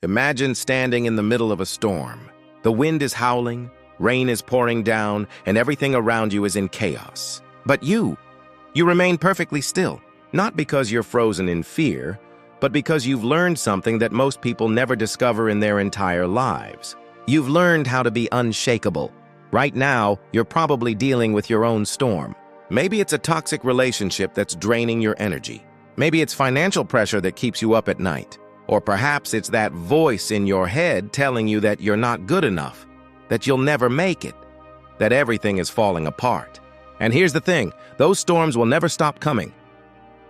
Imagine standing in the middle of a storm. The wind is howling, rain is pouring down, and everything around you is in chaos. But you remain perfectly still, not because you're frozen in fear, but because you've learned something that most people never discover in their entire lives. You've learned how to be unshakable. Right now, you're probably dealing with your own storm. Maybe it's a toxic relationship that's draining your energy. Maybe it's financial pressure that keeps you up at night. Or perhaps it's that voice in your head telling you that you're not good enough, that you'll never make it, that everything is falling apart. And here's the thing, those storms will never stop coming.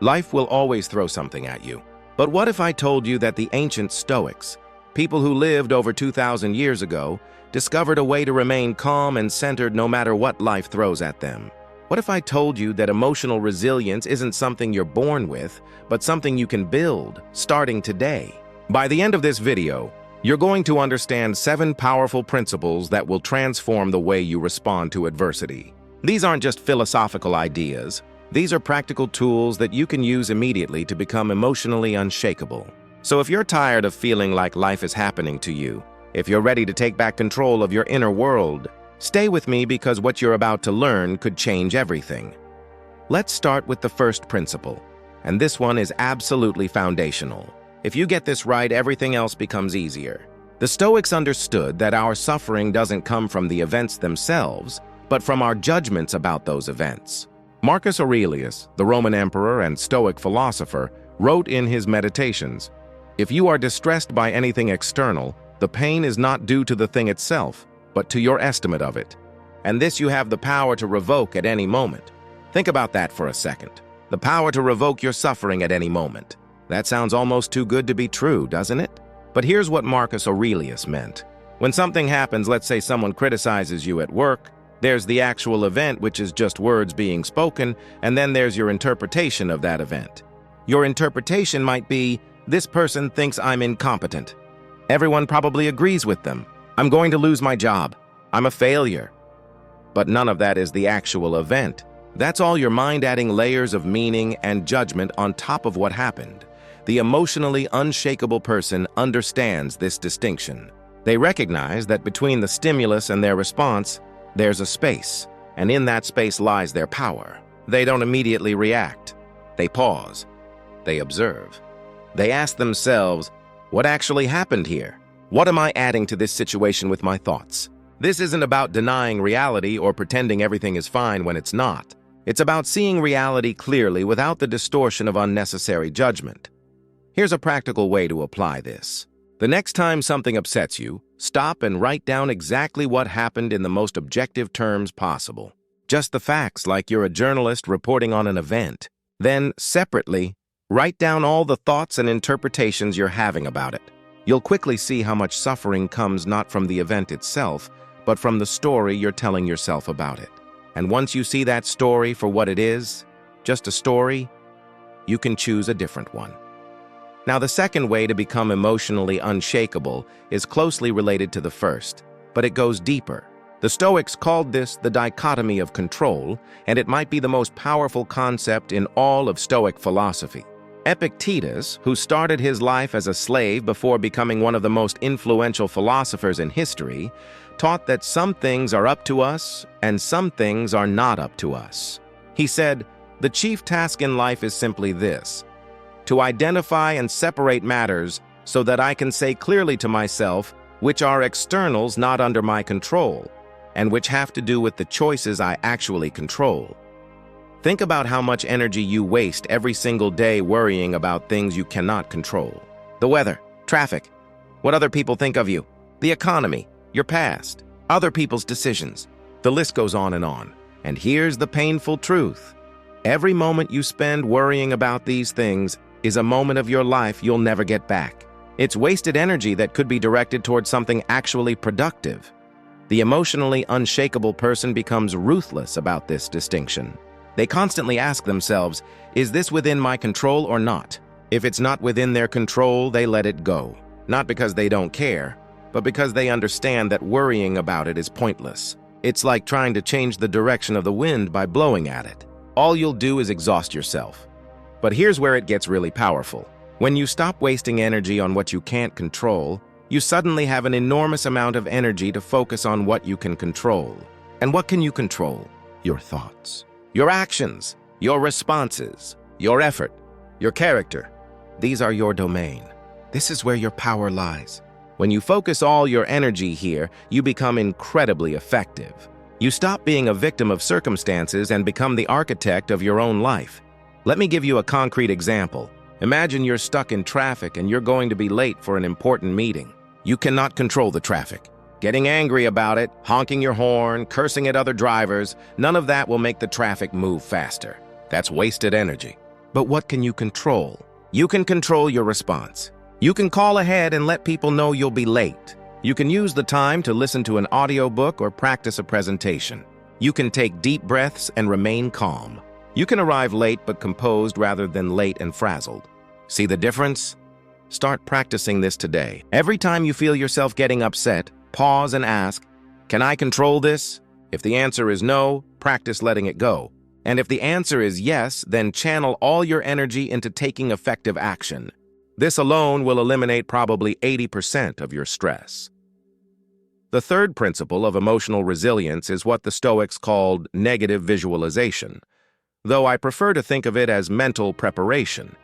Life will always throw something at you. But what if I told you that the ancient Stoics, people who lived over 2,000 years ago, discovered a way to remain calm and centered no matter what life throws at them? What if I told you that emotional resilience isn't something you're born with, but something you can build, starting today? By the end of this video, you're going to understand 7 powerful principles that will transform the way you respond to adversity. These aren't just philosophical ideas. These are practical tools that you can use immediately to become emotionally unshakable. So if you're tired of feeling like life is happening to you, if you're ready to take back control of your inner world, stay with me because what you're about to learn could change everything. Let's start with the first principle, and this one is absolutely foundational. If you get this right, everything else becomes easier. The Stoics understood that our suffering doesn't come from the events themselves, but from our judgments about those events. Marcus Aurelius, the Roman emperor and Stoic philosopher, wrote in his Meditations, "If you are distressed by anything external, the pain is not due to the thing itself, but to your estimate of it. And this you have the power to revoke at any moment." Think about that for a second. The power to revoke your suffering at any moment. That sounds almost too good to be true, doesn't it? But here's what Marcus Aurelius meant. When something happens, let's say someone criticizes you at work, there's the actual event, which is just words being spoken, and then there's your interpretation of that event. Your interpretation might be, this person thinks I'm incompetent. Everyone probably agrees with them. I'm going to lose my job. I'm a failure. But none of that is the actual event. That's all your mind adding layers of meaning and judgment on top of what happened. The emotionally unshakable person understands this distinction. They recognize that between the stimulus and their response, there's a space, and in that space lies their power. They don't immediately react. They pause. They observe. They ask themselves, what actually happened here? What am I adding to this situation with my thoughts? This isn't about denying reality or pretending everything is fine when it's not. It's about seeing reality clearly without the distortion of unnecessary judgment. Here's a practical way to apply this. The next time something upsets you, stop and write down exactly what happened in the most objective terms possible. Just the facts, like you're a journalist reporting on an event. Then, separately, write down all the thoughts and interpretations you're having about it. You'll quickly see how much suffering comes not from the event itself, but from the story you're telling yourself about it. And once you see that story for what it is, just a story, you can choose a different one. Now, the second way to become emotionally unshakable is closely related to the first, but it goes deeper. The Stoics called this the dichotomy of control, and it might be the most powerful concept in all of Stoic philosophy. Epictetus, who started his life as a slave before becoming one of the most influential philosophers in history, taught that some things are up to us and some things are not up to us. He said, "The chief task in life is simply this: to identify and separate matters so that I can say clearly to myself which are externals not under my control, and which have to do with the choices I actually control." Think about how much energy you waste every single day worrying about things you cannot control. The weather, traffic, what other people think of you, the economy, your past, other people's decisions. The list goes on. And here's the painful truth. Every moment you spend worrying about these things is a moment of your life you'll never get back. It's wasted energy that could be directed towards something actually productive. The emotionally unshakable person becomes ruthless about this distinction. They constantly ask themselves, is this within my control or not? If it's not within their control, they let it go. Not because they don't care, but because they understand that worrying about it is pointless. It's like trying to change the direction of the wind by blowing at it. All you'll do is exhaust yourself. But here's where it gets really powerful. When you stop wasting energy on what you can't control, you suddenly have an enormous amount of energy to focus on what you can control. And what can you control? Your thoughts, your actions, your responses, your effort, your character. These are your domain. This is where your power lies. When you focus all your energy here, you become incredibly effective. You stop being a victim of circumstances and become the architect of your own life. Let me give you a concrete example. Imagine you're stuck in traffic and you're going to be late for an important meeting. You cannot control the traffic. Getting angry about it, honking your horn, cursing at other drivers, none of that will make the traffic move faster. That's wasted energy. But what can you control? You can control your response. You can call ahead and let people know you'll be late. You can use the time to listen to an audiobook or practice a presentation. You can take deep breaths and remain calm. You can arrive late but composed rather than late and frazzled. See the difference? Start practicing this today. Every time you feel yourself getting upset, pause and ask, "Can I control this?" If the answer is no, practice letting it go. And if the answer is yes, then channel all your energy into taking effective action. This alone will eliminate probably 80% of your stress. The third principle of emotional resilience is what the Stoics called negative visualization, though I prefer to think of it as mental preparation.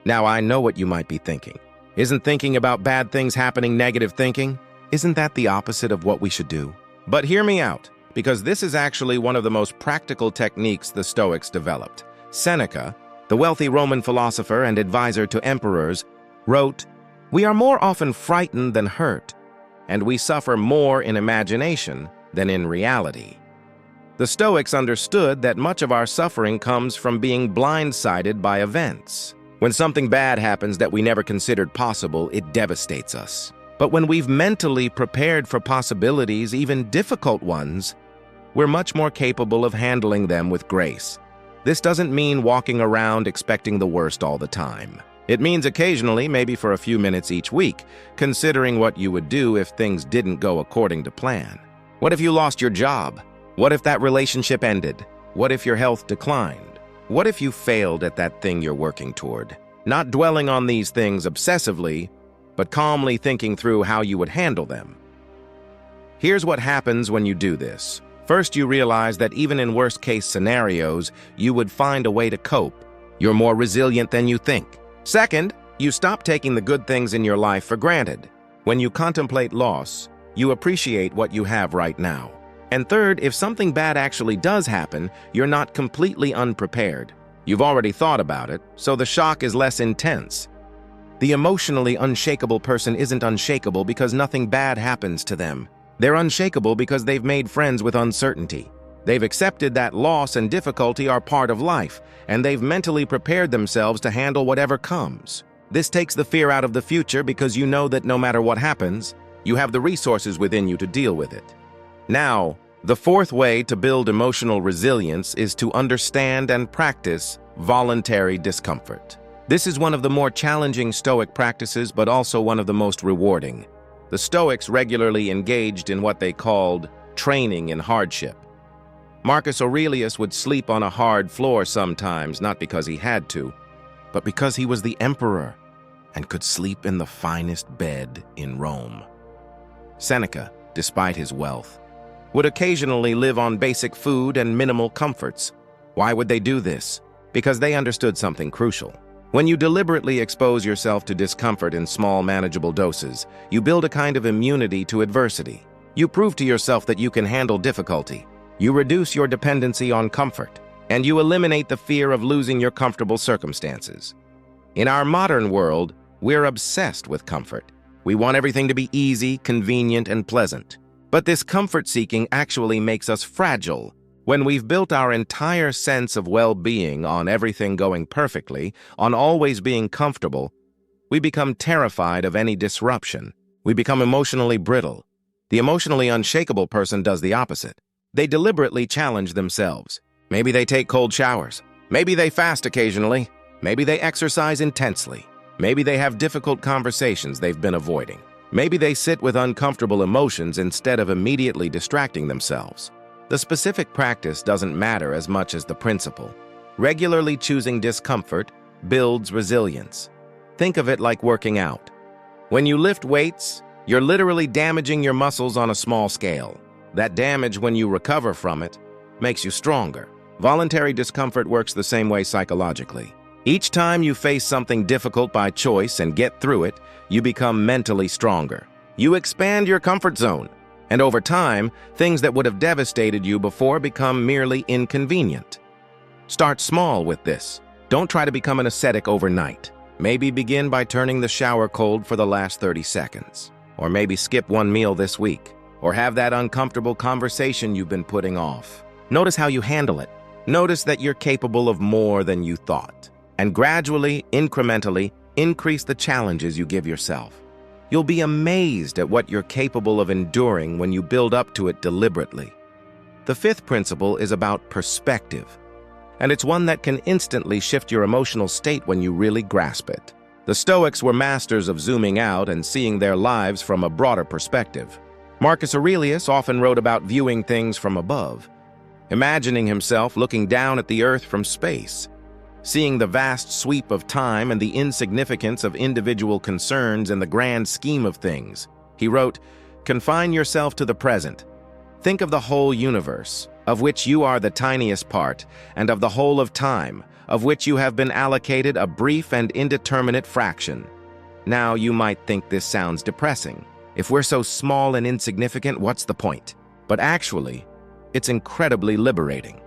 Now, I know what you might be thinking. Isn't thinking about bad things happening negative thinking? Isn't that the opposite of what we should do? But hear me out, because this is actually one of the most practical techniques the Stoics developed. Seneca, the wealthy Roman philosopher and advisor to emperors, wrote, "We are more often frightened than hurt, and we suffer more in imagination than in reality." The Stoics understood that much of our suffering comes from being blindsided by events. When something bad happens that we never considered possible, it devastates us. But when we've mentally prepared for possibilities, even difficult ones, we're much more capable of handling them with grace. This doesn't mean walking around expecting the worst all the time. It means occasionally, maybe for a few minutes each week, considering what you would do if things didn't go according to plan. What if you lost your job? What if that relationship ended? What if your health declined? What if you failed at that thing you're working toward? Not dwelling on these things obsessively, but calmly thinking through how you would handle them. Here's what happens when you do this. First, you realize that even in worst-case scenarios, you would find a way to cope. You're more resilient than you think. Second, you stop taking the good things in your life for granted. When you contemplate loss, you appreciate what you have right now. And third, if something bad actually does happen, you're not completely unprepared. You've already thought about it, so the shock is less intense. The emotionally unshakable person isn't unshakable because nothing bad happens to them. They're unshakable because they've made friends with uncertainty. They've accepted that loss and difficulty are part of life, and they've mentally prepared themselves to handle whatever comes. This takes the fear out of the future because you know that no matter what happens, you have the resources within you to deal with it. Now, the fourth way to build emotional resilience is to understand and practice voluntary discomfort. This is one of the more challenging Stoic practices, but also one of the most rewarding. The Stoics regularly engaged in what they called training in hardship. Marcus Aurelius would sleep on a hard floor sometimes, not because he had to, but because he was the emperor and could sleep in the finest bed in Rome. Seneca, despite his wealth, would occasionally live on basic food and minimal comforts. Why would they do this? Because they understood something crucial. When you deliberately expose yourself to discomfort in small, manageable doses, you build a kind of immunity to adversity. You prove to yourself that you can handle difficulty. You reduce your dependency on comfort, and you eliminate the fear of losing your comfortable circumstances. In our modern world, we're obsessed with comfort. We want everything to be easy, convenient, and pleasant. But this comfort-seeking actually makes us fragile. When we've built our entire sense of well-being on everything going perfectly, on always being comfortable, we become terrified of any disruption. We become emotionally brittle. The emotionally unshakable person does the opposite. They deliberately challenge themselves. Maybe they take cold showers. Maybe they fast occasionally. Maybe they exercise intensely. Maybe they have difficult conversations they've been avoiding. Maybe they sit with uncomfortable emotions instead of immediately distracting themselves. The specific practice doesn't matter as much as the principle. Regularly choosing discomfort builds resilience. Think of it like working out. When you lift weights, you're literally damaging your muscles on a small scale. That damage, when you recover from it, makes you stronger. Voluntary discomfort works the same way psychologically. Each time you face something difficult by choice and get through it, you become mentally stronger. You expand your comfort zone, and over time, things that would have devastated you before become merely inconvenient. Start small with this. Don't try to become an ascetic overnight. Maybe begin by turning the shower cold for the last 30 seconds. Or maybe skip one meal this week. Or have that uncomfortable conversation you've been putting off. Notice how you handle it. Notice that you're capable of more than you thought. And gradually, incrementally, increase the challenges you give yourself. You'll be amazed at what you're capable of enduring when you build up to it deliberately. The fifth principle is about perspective. And it's one that can instantly shift your emotional state when you really grasp it. The Stoics were masters of zooming out and seeing their lives from a broader perspective. Marcus Aurelius often wrote about viewing things from above, imagining himself looking down at the earth from space, seeing the vast sweep of time and the insignificance of individual concerns in the grand scheme of things. He wrote, "Confine yourself to the present. Think of the whole universe, of which you are the tiniest part, and of the whole of time, of which you have been allocated a brief and indeterminate fraction." Now, you might think this sounds depressing. If we're so small and insignificant, what's the point? But actually, it's incredibly liberating.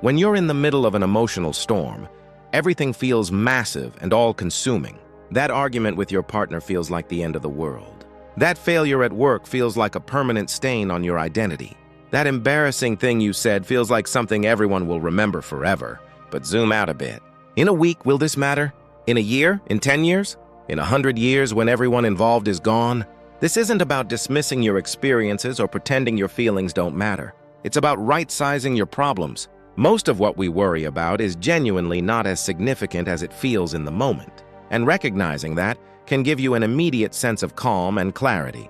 When you're in the middle of an emotional storm, everything feels massive and all-consuming. That argument with your partner feels like the end of the world. That failure at work feels like a permanent stain on your identity. That embarrassing thing you said feels like something everyone will remember forever. But zoom out a bit. In a week, will this matter? In a year? In 10 years? In 100 years, when everyone involved is gone? This isn't about dismissing your experiences or pretending your feelings don't matter. It's about right-sizing your problems. Most of what we worry about is genuinely not as significant as it feels in the moment. And recognizing that can give you an immediate sense of calm and clarity.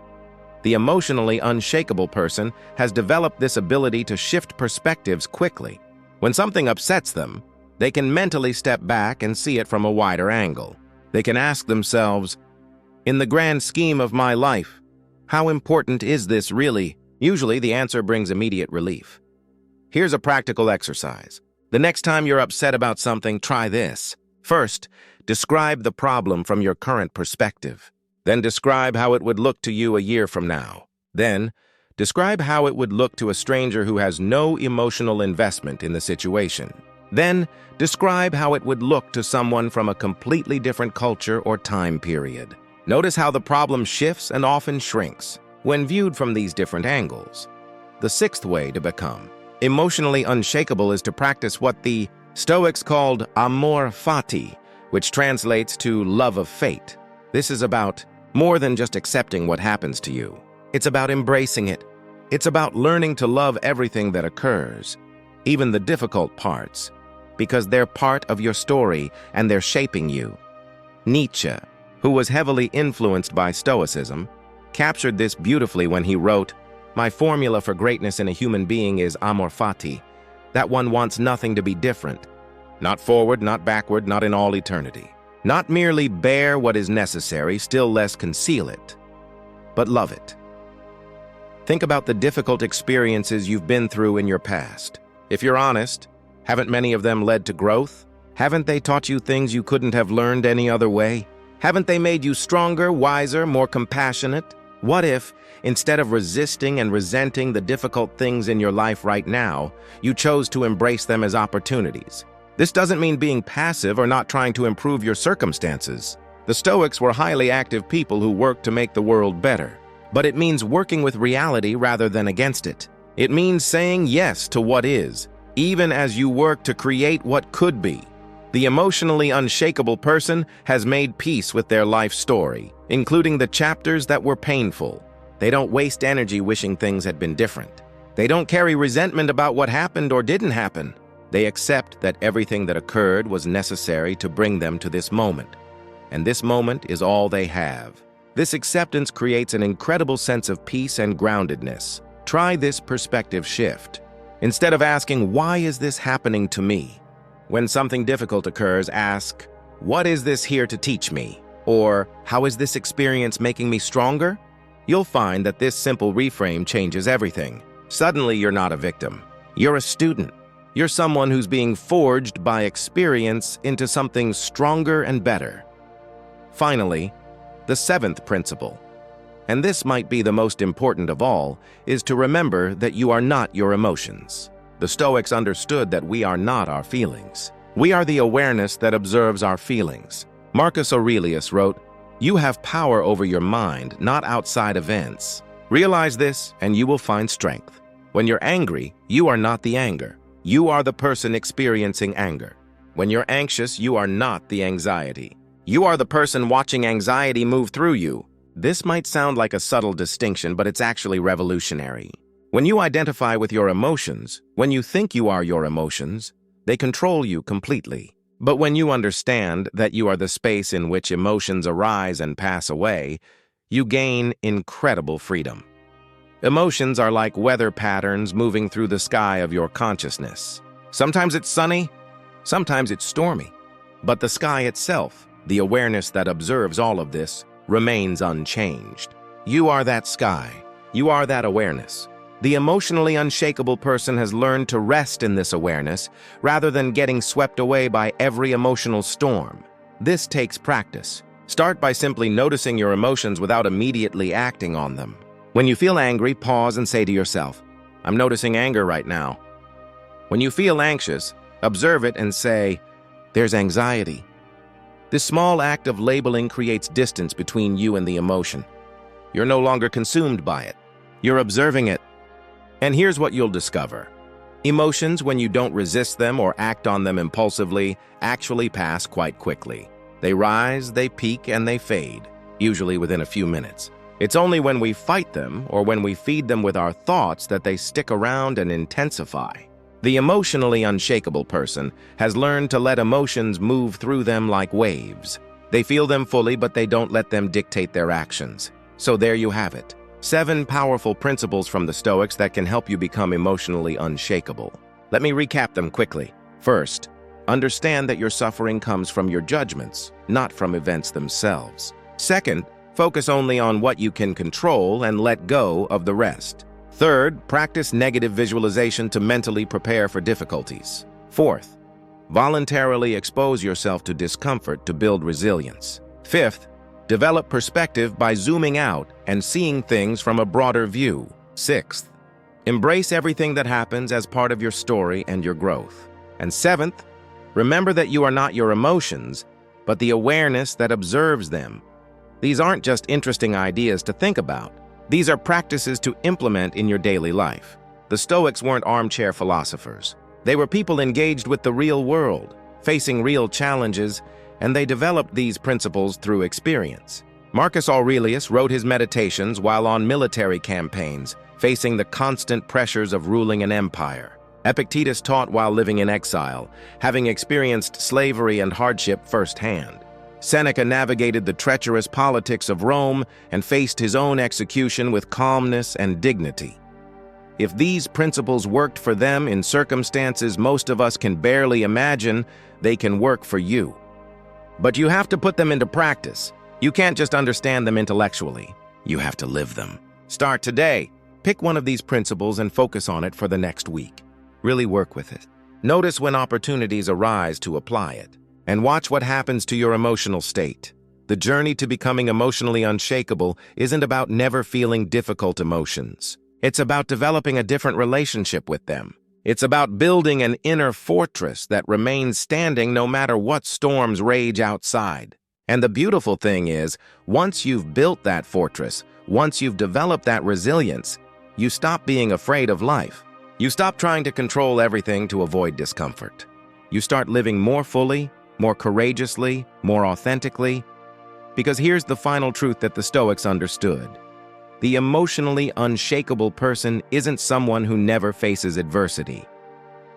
The emotionally unshakable person has developed this ability to shift perspectives quickly. When something upsets them, they can mentally step back and see it from a wider angle. They can ask themselves, "In the grand scheme of my life, how important is this really?" Usually, the answer brings immediate relief. Here's a practical exercise. The next time you're upset about something, try this. First, describe the problem from your current perspective. Then describe how it would look to you a year from now. Then, describe how it would look to a stranger who has no emotional investment in the situation. Then, describe how it would look to someone from a completely different culture or time period. Notice how the problem shifts and often shrinks when viewed from these different angles. The sixth way to become emotionally unshakable is to practice what the Stoics called amor fati, which translates to love of fate. This is about more than just accepting what happens to you. It's about embracing it. It's about learning to love everything that occurs, even the difficult parts, because they're part of your story and they're shaping you. Nietzsche, who was heavily influenced by Stoicism, captured this beautifully when he wrote, "My formula for greatness in a human being is amor fati, that one wants nothing to be different. Not forward, not backward, not in all eternity. Not merely bear what is necessary, still less conceal it, but love it." Think about the difficult experiences you've been through in your past. If you're honest, haven't many of them led to growth? Haven't they taught you things you couldn't have learned any other way? Haven't they made you stronger, wiser, more compassionate? What if, instead of resisting and resenting the difficult things in your life right now, you chose to embrace them as opportunities? This doesn't mean being passive or not trying to improve your circumstances. The Stoics were highly active people who worked to make the world better. But it means working with reality rather than against it. It means saying yes to what is, even as you work to create what could be. The emotionally unshakable person has made peace with their life story, including the chapters that were painful. They don't waste energy wishing things had been different. They don't carry resentment about what happened or didn't happen. They accept that everything that occurred was necessary to bring them to this moment. And this moment is all they have. This acceptance creates an incredible sense of peace and groundedness. Try this perspective shift. Instead of asking, "Why is this happening to me?" When something difficult occurs, ask, "What is this here to teach me?" or "How is this experience making me stronger?" You'll find that this simple reframe changes everything. Suddenly, you're not a victim. You're a student. You're someone who's being forged by experience into something stronger and better. Finally, the seventh principle, and this might be the most important of all, is to remember that you are not your emotions. The Stoics understood that we are not our feelings. We are the awareness that observes our feelings. Marcus Aurelius wrote, "You have power over your mind, not outside events. Realize this, and you will find strength. When you're angry, you are not the anger. You are the person experiencing anger. When you're anxious, you are not the anxiety. You are the person watching anxiety move through you." This might sound like a subtle distinction, but it's actually revolutionary. When you identify with your emotions, when you think you are your emotions, they control you completely. But when you understand that you are the space in which emotions arise and pass away, you gain incredible freedom. Emotions are like weather patterns moving through the sky of your consciousness. Sometimes it's sunny, sometimes it's stormy. But the sky itself, the awareness that observes all of this, remains unchanged. You are that sky. You are that awareness. The emotionally unshakable person has learned to rest in this awareness rather than getting swept away by every emotional storm. This takes practice. Start by simply noticing your emotions without immediately acting on them. When you feel angry, pause and say to yourself, "I'm noticing anger right now." When you feel anxious, observe it and say, "There's anxiety." This small act of labeling creates distance between you and the emotion. You're no longer consumed by it. You're observing it. And here's what you'll discover. Emotions, when you don't resist them or act on them impulsively, actually pass quite quickly. They rise, they peak, and they fade, usually within a few minutes. It's only when we fight them or when we feed them with our thoughts that they stick around and intensify. The emotionally unshakable person has learned to let emotions move through them like waves. They feel them fully, but they don't let them dictate their actions. So there you have it. 7 powerful principles from the Stoics that can help you become emotionally unshakable. Let me recap them quickly. First, understand that your suffering comes from your judgments, not from events themselves. Second, focus only on what you can control and let go of the rest. Third, practice negative visualization to mentally prepare for difficulties. Fourth, voluntarily expose yourself to discomfort to build resilience. Fifth, develop perspective by zooming out and seeing things from a broader view. Sixth, embrace everything that happens as part of your story and your growth. And seventh, remember that you are not your emotions, but the awareness that observes them. These aren't just interesting ideas to think about. These are practices to implement in your daily life. The Stoics weren't armchair philosophers. They were people engaged with the real world, facing real challenges, and they developed these principles through experience. Marcus Aurelius wrote his meditations while on military campaigns, facing the constant pressures of ruling an empire. Epictetus taught while living in exile, having experienced slavery and hardship firsthand. Seneca navigated the treacherous politics of Rome and faced his own execution with calmness and dignity. If these principles worked for them in circumstances most of us can barely imagine, they can work for you. But you have to put them into practice. You can't just understand them intellectually. You have to live them. Start today. Pick one of these principles and focus on it for the next week. Really work with it. Notice when opportunities arise to apply it. And watch what happens to your emotional state. The journey to becoming emotionally unshakable isn't about never feeling difficult emotions. It's about developing a different relationship with them. It's about building an inner fortress that remains standing no matter what storms rage outside. And the beautiful thing is, once you've built that fortress, once you've developed that resilience, you stop being afraid of life. You stop trying to control everything to avoid discomfort. You start living more fully, more courageously, more authentically. Because here's the final truth that the Stoics understood. The emotionally unshakable person isn't someone who never faces adversity.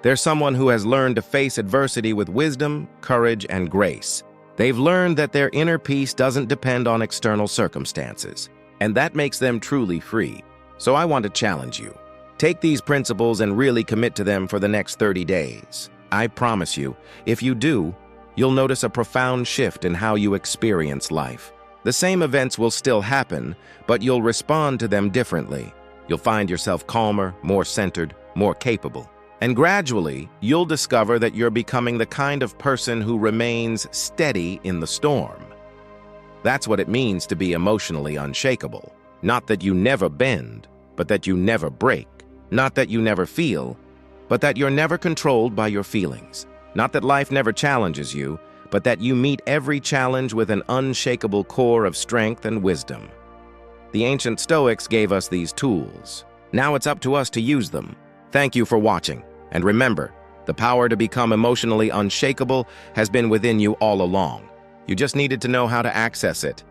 They're someone who has learned to face adversity with wisdom, courage, and grace. They've learned that their inner peace doesn't depend on external circumstances, and that makes them truly free. So I want to challenge you. Take these principles and really commit to them for the next 30 days. I promise you, if you do, you'll notice a profound shift in how you experience life. The same events will still happen, but you'll respond to them differently. You'll find yourself calmer, more centered, more capable. And gradually, you'll discover that you're becoming the kind of person who remains steady in the storm. That's what it means to be emotionally unshakable. Not that you never bend, but that you never break. Not that you never feel, but that you're never controlled by your feelings. Not that life never challenges you, but that you meet every challenge with an unshakable core of strength and wisdom. The ancient Stoics gave us these tools. Now it's up to us to use them. Thank you for watching. And remember, the power to become emotionally unshakable has been within you all along. You just needed to know how to access it.